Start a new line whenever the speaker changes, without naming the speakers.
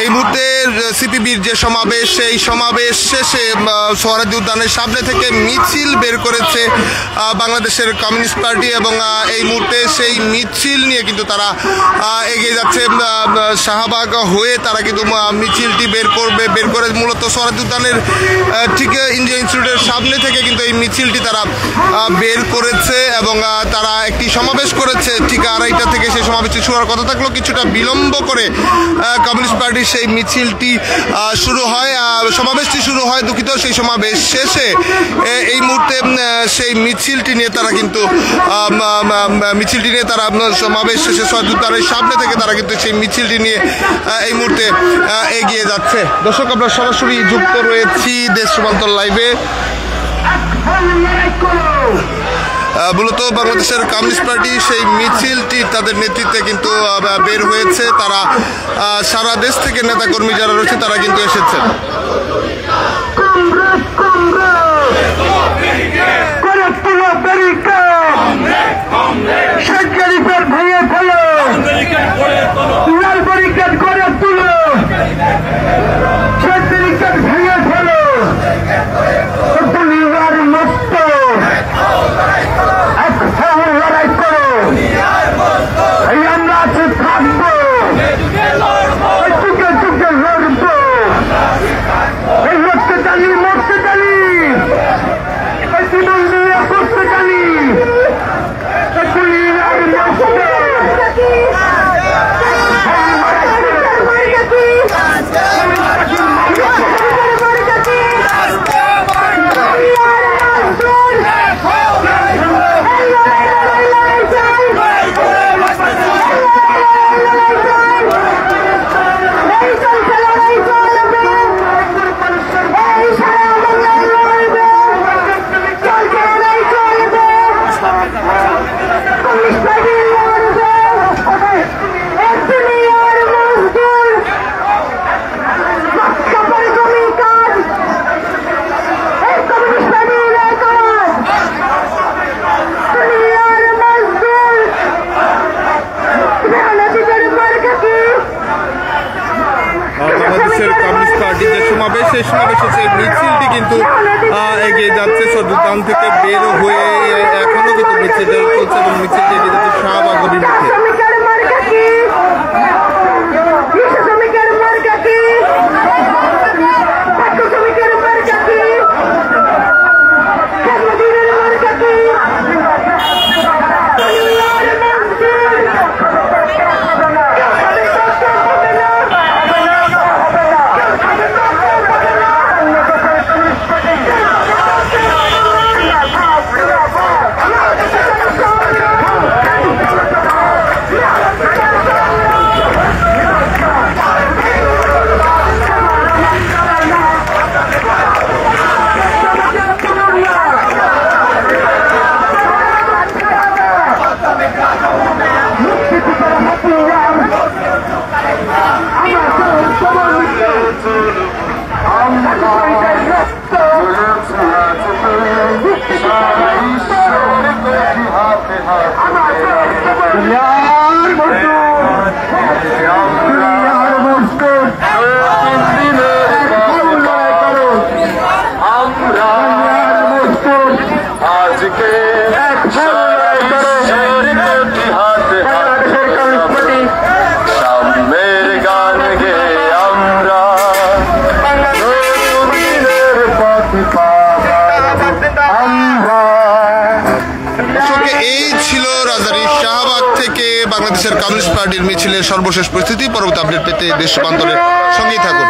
এই মুহূর্তে সিপিবির যে সমাবেশ, সেই সমাবেশ শেষে সোহরাওয়ার্দী উদ্যানের সামনে থেকে মিছিল বের করেছে বাংলাদেশের কমিউনিস্ট পার্টি এবং এই মুহূর্তে সেই মিছিল নিয়ে কিন্তু তারা এগিয়ে যাচ্ছে। শাহবাগ হয়ে তারা কিন্তু মিছিলটি বের করে মূলত সোহরাওয়ার্দী উদ্যানের ঠিক ইন্ডিয়া ইনস্টিটিউটের সামনে থেকে কিন্তু এই মিছিলটি তারা বের করেছে এবং তারা একটি সমাবেশ করেছে ঠিক 2:30টা থেকে। সেই সমাবেশটি শুরু হওয়ার কথা থাকলেও কিছুটা বিলম্ব করে কমিউনিস্ট পার্টির সেই মিছিলটি শুরু হয়, সমাবেশটি শুরু হয় দুঃখিত। সেই সমাবেশ শেষে এই মুহূর্তে সেই মিছিলটি নিয়ে তারা কিন্তু সমাবেশ শেষে সোহরাওয়ার্দী উদ্যানের সামনে থেকে তারা কিন্তু সেই মিছিলটি নিয়ে এই মুহূর্তে এগিয়ে যাচ্ছে। দর্শক, আমরা সরাসরি যুক্ত রয়েছি দেশ রূপান্তর লাইভে। মূলত বাংলাদেশের কমিউনিস্ট পার্টি সেই মিছিলটি তাদের নেতৃত্বে কিন্তু বের হয়েছে। তারা সারা দেশ থেকে নেতাকর্মী যারা রয়েছে তারা কিন্তু এসেছেন। সেই সমাবেশে সেই মিছিলটি কিন্তু এগিয়ে যাচ্ছে উদ্যান থেকে বের হয়ে এখনো কিন্তু মিছিল চলছে এবং মিছিলটি এগিয়ে যাচ্ছে শাহবাগ অভিমুখে। বাংলাদেশের কমিউনিস্ট পার্টির মিছিলের সর্বশেষ পরিস্থিতি। পরবর্তী আপডেট পেতে দেশ রূপান্তরের সঙ্গেই থাকুন।